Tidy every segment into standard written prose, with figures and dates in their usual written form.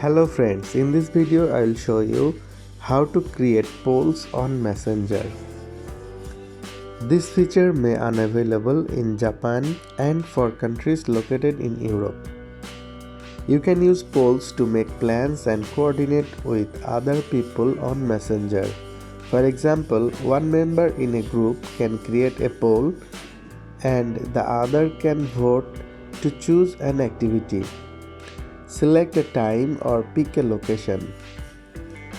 Hello friends, in this video I will show you how to create polls on Messenger. This feature may unavailable in Japan and for countries located in Europe. You can use polls to make plans and coordinate with other people on Messenger. For example, one member in a group can create a poll and the other can vote to choose an activity. Select a time or pick a location.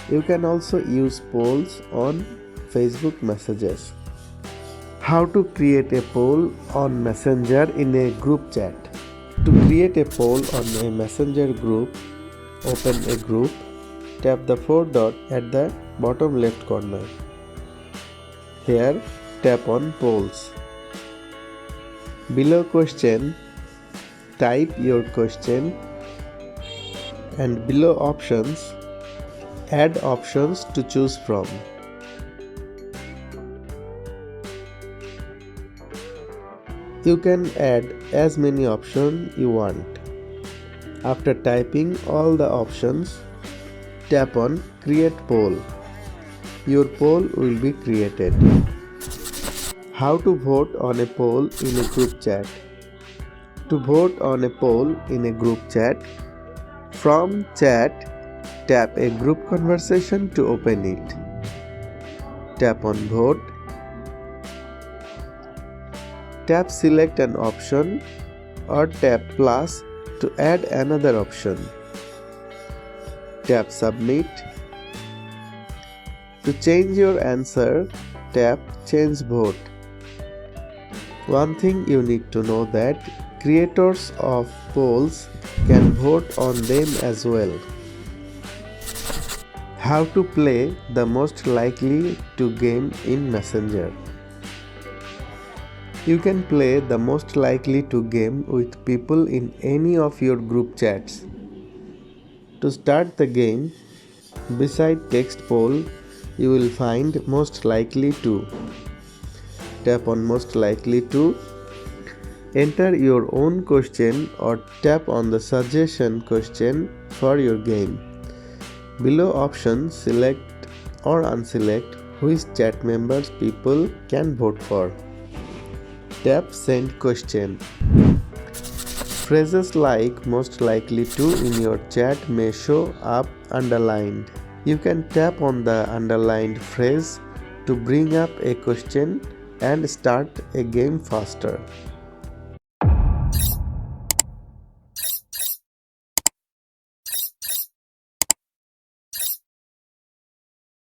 You can also use polls on Facebook messages. How to create a poll on Messenger in a group chat. To create a poll on a Messenger group, open a group, tap the four dots at the bottom left corner. Here, tap on polls. Below question, type your question. And below options, add options to choose from. You can add as many options you want. After typing all the options, tap on Create Poll. Your poll will be created. How to vote on a poll in a group chat. To vote on a poll in a group chat, from chat, tap a group conversation to open it. Tap on Vote. Tap Select an option or tap plus to add another option. Tap Submit. To change your answer, tap Change Vote. One thing you need to know that creators of polls can vote on them as well. How to play the most likely to game in Messenger. You can play the most likely to game with people in any of your group chats. To start the game, beside text poll, you will find most likely to. Tap on most likely to. Enter your own question or tap on the suggestion question for your game. Below options, select or unselect which chat members people can vote for. Tap Send Question. Phrases like most likely to in your chat may show up underlined. You can tap on the underlined phrase to bring up a question and start a game faster.